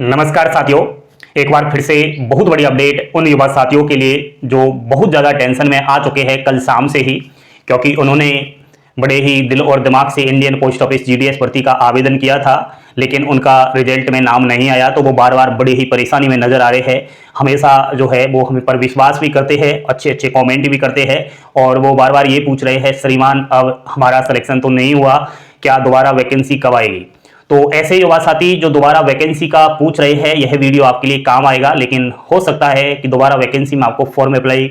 नमस्कार साथियों, एक बार फिर से बहुत बड़ी अपडेट उन युवा साथियों के लिए जो बहुत ज़्यादा टेंशन में आ चुके हैं कल शाम से ही, क्योंकि उन्होंने बड़े ही दिल और दिमाग से इंडियन पोस्ट ऑफिस जीडीएस भर्ती का आवेदन किया था, लेकिन उनका रिजल्ट में नाम नहीं आया। तो वो बार बार बड़ी ही परेशानी में नजर आ रहे हैं। हमेशा जो है वो हम पर विश्वास भी करते हैं, अच्छे अच्छे कॉमेंट भी करते हैं, और वो बार बार ये पूछ रहे हैं, श्रीमान अब हमारा सिलेक्शन तो नहीं हुआ, क्या दोबारा वैकेंसी कब आएगी। तो ऐसे युवा साथी जो दोबारा वैकेंसी का पूछ रहे हैं, यह वीडियो आपके लिए काम आएगा। लेकिन हो सकता है कि दोबारा वैकेंसी में आपको फॉर्म अप्लाई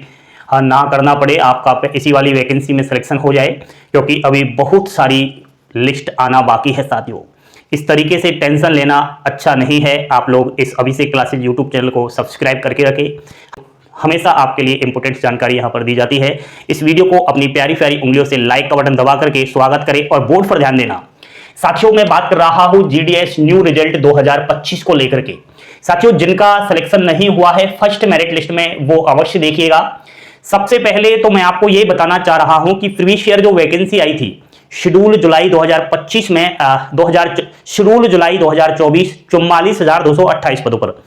ना करना पड़े, आपका इसी वाली वैकेंसी में सिलेक्शन हो जाए, क्योंकि अभी बहुत सारी लिस्ट आना बाकी है साथियों। इस तरीके से टेंशन लेना अच्छा नहीं है। आप लोग इस अभिषेक क्लासेज यूट्यूब चैनल को सब्सक्राइब करके रखें। हमेशा आपके लिए इंपोर्टेंट जानकारी यहां पर दी जाती है। इस वीडियो को अपनी प्यारी प्यारी उंगलियों से लाइक का बटन दबा करके स्वागत करें और बोर्ड पर ध्यान देना। साथियों, मैं बात कर रहा हूं जीडीएस न्यू रिजल्ट 2025 को लेकर के। साथियों, जिनका सिलेक्शन नहीं हुआ है फर्स्ट मेरिट लिस्ट में, वो अवश्य देखिएगा। सबसे पहले तो मैं आपको यह बताना चाह रहा हूं कि प्रीवियस ईयर जो वैकेंसी आई थी शेड्यूल जुलाई 2025 में, शेड्यूल जुलाई 2024 44,228 पदों पर,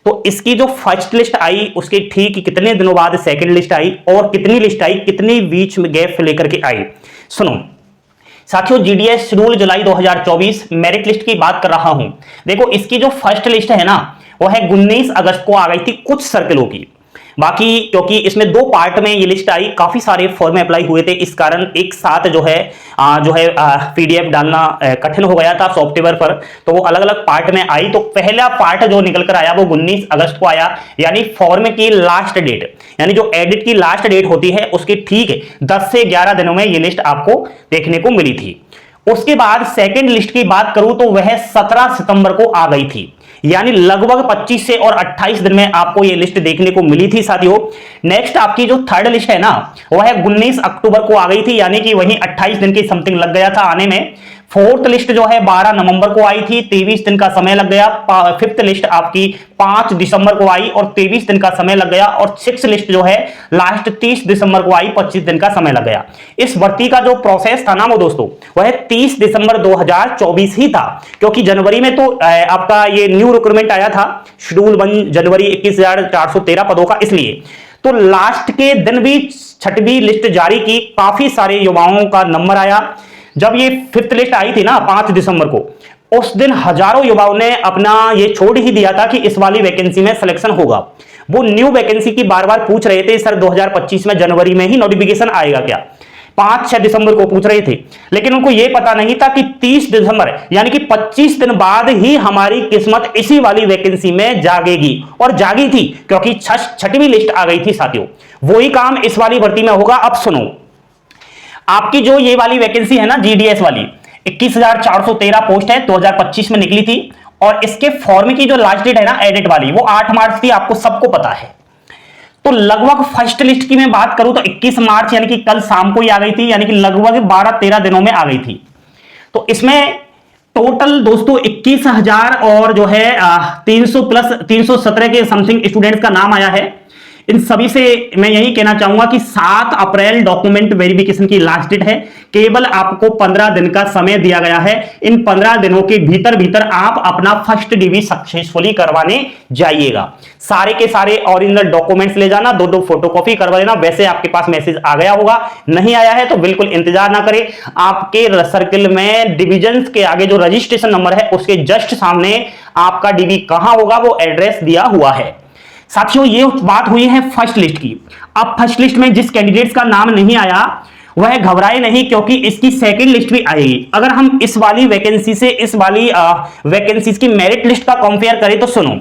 तो इसकी जो फर्स्ट लिस्ट आई उसके ठीक कितने दिनों बाद सेकंड लिस्ट आई, और कितनी लिस्ट आई, कितनी बीच में गैप लेकर के आई, सुनो साथियों। जीडीएस शेड्यूल जुलाई 2024 मेरिट लिस्ट की बात कर रहा हूं। देखो, इसकी जो फर्स्ट लिस्ट है ना, वो है 19 अगस्त को आ गई थी कुछ सर्कलों की। बाकी क्योंकि इसमें दो पार्ट में ये लिस्ट आई, काफी सारे फॉर्म अप्लाई हुए थे, इस कारण एक साथ जो है पीडीएफ डालना कठिन हो गया था सॉफ्टवेयर पर, तो वो अलग अलग पार्ट में आई। तो पहला पार्ट जो निकल कर आया वो 19 अगस्त को आया, यानी फॉर्म की लास्ट डेट, यानी जो एडिट की लास्ट डेट होती है उसके ठीक 10 से 11 दिनों में ये लिस्ट आपको देखने को मिली थी। उसके बाद सेकेंड लिस्ट की बात करूं तो वह 17 सितंबर को आ गई थी, यानी लगभग 25 से और 28 दिन में आपको यह लिस्ट देखने को मिली थी साथियों। नेक्स्ट आपकी जो थर्ड लिस्ट है ना, वह 19 अक्टूबर को आ गई थी, यानी कि वहीं 28 दिन की समथिंग लग गया था आने में। फोर्थ लिस्ट जो है 12 नवंबर को आई थी, 23 दिन का समय लग गया। फिफ्थ लिस्ट आपकी 5 दिसंबर को आई और 23 दिन का समय लग गया। और सिक्स्थ लिस्ट जो है लास्ट 30 दिसंबर को आई, 25 दिन का समय लग गया। इस भर्ती का जो प्रोसेस था ना वो दोस्तों, वह 30 दिसंबर 2024 ही था, क्योंकि जनवरी में तो आपका ये न्यू रिक्रूटमेंट आया था, शेड्यूल 1 जनवरी 21,413 पदों का, इसलिए तो लास्ट के दिन भी छठवीं लिस्ट जारी की, काफी सारे युवाओं का नंबर आया। जब ये फिफ्थ लिस्ट आई थी ना 5 दिसंबर को, उस दिन हजारों युवाओं ने अपना ये छोड़ ही दिया था कि इस वाली वैकेंसी में सिलेक्शन होगा। वो न्यू वैकेंसी की बार बार पूछ रहे थे, सर 2025 में जनवरी में ही नोटिफिकेशन आएगा क्या, 5-6 दिसंबर को पूछ रहे थे। लेकिन उनको यह पता नहीं था कि 30 दिसंबर यानी कि 25 दिन बाद ही हमारी किस्मत इसी वाली वैकेंसी में जागेगी, और जागी थी क्योंकि छठवीं लिस्ट आ गई थी साथियों। वही काम इस वाली भर्ती में होगा। अब सुनो, आपकी जो ये वाली वैकेंसी है ना जीडीएस वाली, 21,413 पोस्ट है, 2025 में निकली थी, और इसके फॉर्म की जो लास्ट डेट है ना एडिट वाली, वो 8 मार्च थी, आपको सबको पता है। तो लगभग फर्स्ट लिस्ट की मैं बात करूं तो 21 मार्च यानी कि कल शाम को ही आ गई थी, यानी कि लगभग 12-13 दिनों में आ गई थी। तो इसमें टोटल दोस्तों 21,000 और जो है 300 प्लस 317 के समथिंग स्टूडेंट्स का नाम आया है। इन सभी से मैं यही कहना चाहूंगा कि 7 अप्रैल डॉक्यूमेंट वेरिफिकेशन की लास्ट डेट है। केवल आपको 15 दिन का समय दिया गया है। इन 15 दिनों के भीतर भीतर आप अपना फर्स्ट डिवी सक्सेसफुली करवाने जाइएगा। सारे के सारे ओरिजिनल डॉक्यूमेंट्स ले जाना, 2-2 फोटोकॉपी करवा लेना। वैसे आपके पास मैसेज आ गया होगा, नहीं आया है तो बिल्कुल इंतजार ना करें। आपके सर्किल में डिविजन के आगे जो रजिस्ट्रेशन नंबर है उसके जस्ट सामने आपका डिवी कहां होगा वो एड्रेस दिया हुआ है। साथियों, ये बात हुई है फर्स्ट लिस्ट की। अब फर्स्ट लिस्ट में जिस कैंडिडेट्स का नाम नहीं आया वह घबराए नहीं, क्योंकि इसकी सेकंड लिस्ट भी आएगी। अगर हम इस वाली वैकेंसी से इस वाली वैकेंसीज की मेरिट लिस्ट का कंपेयर करें तो सुनो,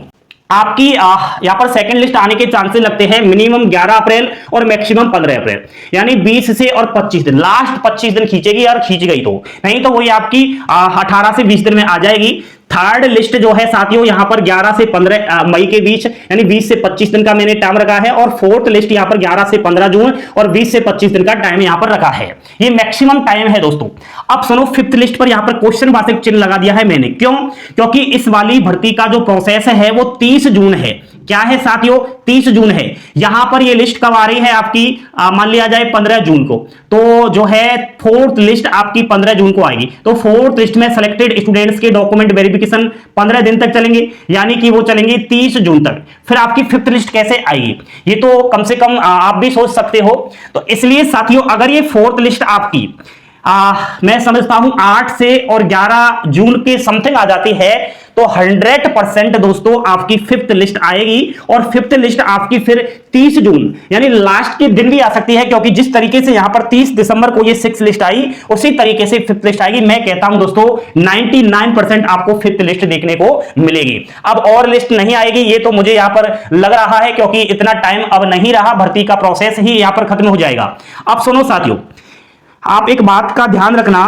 आपकी यहां पर सेकंड लिस्ट आने के चांसेस लगते हैं मिनिमम 11 अप्रैल और मैक्सिमम 15 अप्रैल, यानी 20 से और 25 दिन, लास्ट 25 दिन खींचेगी, और खींच गई तो नहीं तो वही आपकी 18 से 20 दिन में आ जाएगी। थर्ड लिस्ट जो है साथियों यहां पर 11 से 15 मई के बीच, यानी 20 से 25 दिन का मैंने टाइम रखा है। और फोर्थ लिस्ट यहां पर 11 से 15 जून और 20 से 25 दिन का टाइम यहां पर रखा है। ये मैक्सिमम टाइम है दोस्तों। अब सुनो, फिफ्थ लिस्ट पर यहां पर क्वेश्चन वाचक चिन्ह लगा दिया है मैंने, क्यों? क्योंकि इस वाली भर्ती का जो प्रोसेस है वो 30 जून है, क्या है साथियों, 30 जून है। यहां पर ये लिस्ट कब आ रही है आपकी, मान लिया जाए 15 जून को, तो जो है फोर्थ लिस्ट आपकी 15 जून को आएगी। तो फोर्थ लिस्ट में सिलेक्टेड स्टूडेंट्स के डॉक्यूमेंट वेरिफिकेशन 15 दिन तक चलेंगे, यानी कि वो चलेंगे 30 जून तक। फिर आपकी फिफ्थ लिस्ट कैसे आएगी, ये तो कम से कम आप भी सोच सकते हो। तो इसलिए साथियों, अगर ये फोर्थ लिस्ट आपकी मैं समझता हूं 8 से और 11 जून के समथिंग आ जाती है, तो 100% दोस्तों आपकी फिफ्थ लिस्ट आएगी। और फिफ्थ लिस्ट आपकी फिर 30 जून यानी लास्ट के दिन भी आ सकती है, क्योंकि जिस तरीके से यहां पर 30 दिसंबर को ये 6 लिस्ट आई, उसी तरीके से फिफ्थ लिस्ट आएगी। मैं कहता हूं दोस्तों 99% आपको फिफ्थ लिस्ट देखने को मिलेगी। अब और लिस्ट नहीं आएगी, ये तो मुझे यहां पर लग रहा है, क्योंकि इतना टाइम अब नहीं रहा, भर्ती का प्रोसेस ही यहां पर खत्म हो जाएगा। अब सुनो साथियों, आप एक बात का ध्यान रखना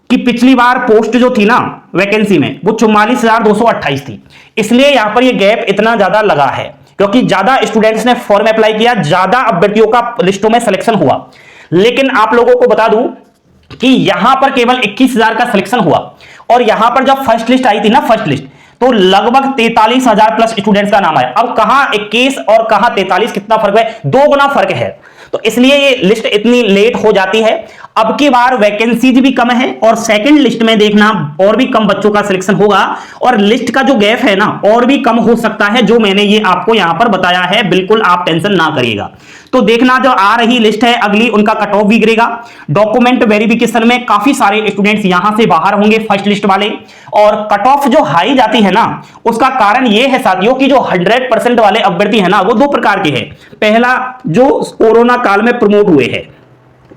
कि पिछली बार पोस्ट जो थी ना वैकेंसी में, वो 44,228 थी। इसलिए यहां पर ये गैप इतना ज्यादा लगा है, क्योंकि ज्यादा स्टूडेंट्स ने फॉर्म अप्लाई किया, ज्यादा अभ्यर्थियों का लिस्टों में सिलेक्शन हुआ। लेकिन आप लोगों को बता दूं कि यहां पर केवल 21,000 का सिलेक्शन हुआ। और यहां पर जब फर्स्ट लिस्ट आई थी ना, फर्स्ट लिस्ट, तो लगभग 43,000 प्लस स्टूडेंट्स का नाम आया। अब कहां 21 और कहां 43, कितना फर्क है, 2 गुना फर्क है। तो इसलिए ये लिस्ट इतनी लेट हो जाती है। अब की बार वैकेंसीज भी कम है, और सेकंड लिस्ट में देखना और भी कम बच्चों का सिलेक्शन होगा, और लिस्ट का जो गैप है ना और भी कम हो सकता है, जो मैंने ये आपको यहां पर बताया है। बिल्कुल आप टेंशन ना करिएगा। तो देखना जो आ रही लिस्ट है अगली, उनका कट ऑफ भी गिरेगा। डॉक्यूमेंट वेरिफिकेशन में काफी सारे स्टूडेंट्स यहां से बाहर होंगे, फर्स्ट लिस्ट वाले। और कट ऑफ जो हाई जाती है ना, उसका कारण यह है साथियों कि जो 100% वाले अभ्यर्थी है ना, वो 2 प्रकार के हैं। पहला जो कोरोना काल में प्रमोट हुए हैं,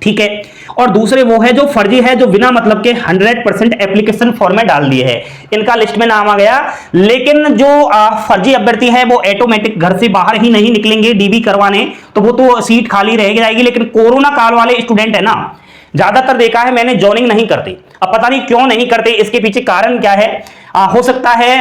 ठीक है, और दूसरे वो है जो फर्जी है, जो बिना मतलब के 100% एप्लीकेशन फॉर्म में डाल दिए हैं, इनका लिस्ट में नाम आ गया। लेकिन जो फर्जी अभ्यर्थी है वो ऑटोमेटिक घर से बाहर ही नहीं निकलेंगे डीबी करवाने, तो वो तो सीट खाली रह जाएगी। लेकिन कोरोना काल वाले स्टूडेंट है ना, ज्यादातर देखा है मैंने ज्वाइनिंग नहीं करते। अब पता नहीं क्यों नहीं करते, इसके पीछे कारण क्या है। हो सकता है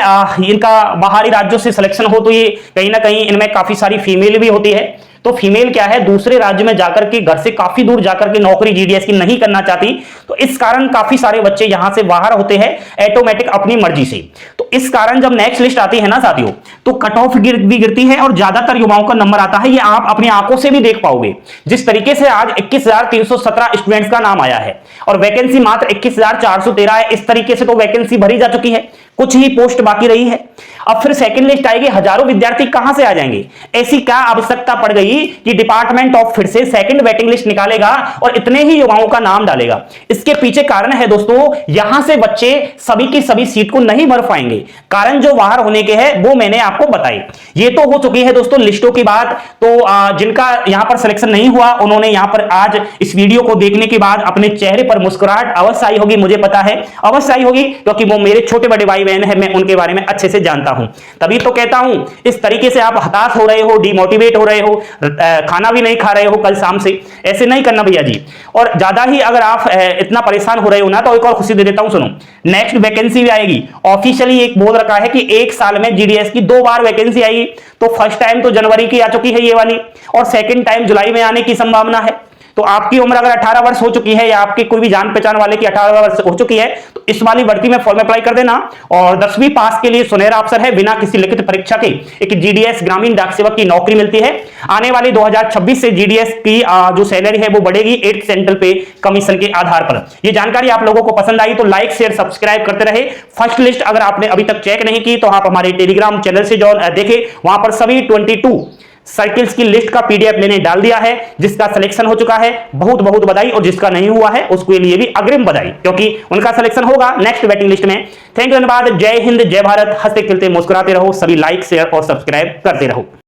इनका बाहरी राज्यों से सिलेक्शन हो, तो ये कहीं ना कहीं इनमें काफी सारी फीमेल भी होती है। तो फीमेल क्या है, दूसरे राज्य में जाकर के, घर से काफी दूर जाकर के नौकरी जीडीएस की नहीं करना चाहती, तो इस कारण काफी सारे बच्चे यहां से बाहर होते हैं ऑटोमेटिक अपनी मर्जी से। तो इस कारण जब नेक्स्ट लिस्ट आती है ना साथियों, तो कट ऑफ भी गिरती है, और ज्यादातर युवाओं का नंबर आता है। ये आप अपनी आंखों से भी देख पाओगे, जिस तरीके से आज 21,317 स्टूडेंट्स का नाम आया है, और वैकेंसी मात्र 21,413 है। इस तरीके से तो वैकेंसी भरी जा चुकी है, कुछ ही पोस्ट बाकी रही है। अब फिर सेकंड लिस्ट आएगी, हजारों विद्यार्थी कहां से आ जाएंगे। ऐसी क्या आवश्यकता पड़ गई कि डिपार्टमेंट ऑफ फिर से सेकंड वेटिंग लिस्ट निकालेगा और इतने ही युवाओं का नाम डालेगा। इसके पीछे कारण है दोस्तों, यहां से बच्चे सभी की सभी सीट को नहीं भर पाएंगे। कारण जो बाहर होने के हैं वो मैंने आपको बताए। ये तो हो चुकी है दोस्तों लिस्टों की बात। तो जिनका यहां पर सिलेक्शन नहीं हुआ, उन्होंने यहां पर आज इस वीडियो को देखने के बाद अपने चेहरे पर मुस्कुराहट अवश्य आई होगी, मुझे पता है अवश्य आई होगी, क्योंकि वो मेरे छोटे बड़े भाई बहन है, मैं उनके बारे में अच्छे से जानता हूं। तभी तो कहता हूं, इस तरीके से आप हताश हो रहे हो, डिमोटिवेट हो रहे हो, खाना भी नहीं खा रहे हो कल शाम से, ऐसे नहीं करना भैया जी। और ज्यादा ही अगर आप इतना परेशान हो रहे हो ना, तो एक और खुशी दे देता हूं, सुनो। नेक्स्ट वैकेंसी भी आएगी। ऑफिशियली एक बोल रखा है कि 1 साल में जीडीएस की 2 बार वैकेंसी आएगी। तो फर्स्ट टाइम तो जनवरी की आ चुकी है ये वाली, और सेकंड टाइम जुलाई में आने की संभावना है। तो आपकी उम्र अगर 18 वर्ष हो चुकी है, या आपके कोई भी जान पहचान वाले की 18 वर्ष हो चुकी है, तो इस वाली भर्ती में फॉर्म अप्लाई कर देना। और 10वीं पास के लिए सुनहरा अवसर है, बिना किसी लिखित परीक्षा के एक जीडीएस ग्रामीण डाक सेवक की नौकरी मिलती है। आने वाली 2026 से जीडीएस की जो सैलरी है वो बढ़ेगी 8 सेंट्रल पे कमीशन के आधार पर। ये जानकारी आप लोगों को पसंद आई तो लाइक शेयर सब्सक्राइब करते रहे। फर्स्ट लिस्ट अगर आपने अभी तक चेक नहीं की, तो आप हमारे टेलीग्राम चैनल से देखें, वहां पर सभी 22 सर्किल्स की लिस्ट का पीडीएफ मैंने डाल दिया है। जिसका सिलेक्शन हो चुका है बहुत बहुत बधाई, और जिसका नहीं हुआ है उसके लिए भी अग्रिम बधाई, क्योंकि उनका सिलेक्शन होगा नेक्स्ट वेटिंग लिस्ट में। थैंक यू, धन्यवाद। जय हिंद, जय भारत। हंसते खेलते मुस्कुराते रहो। सभी लाइक शेयर और सब्सक्राइब करते रहो।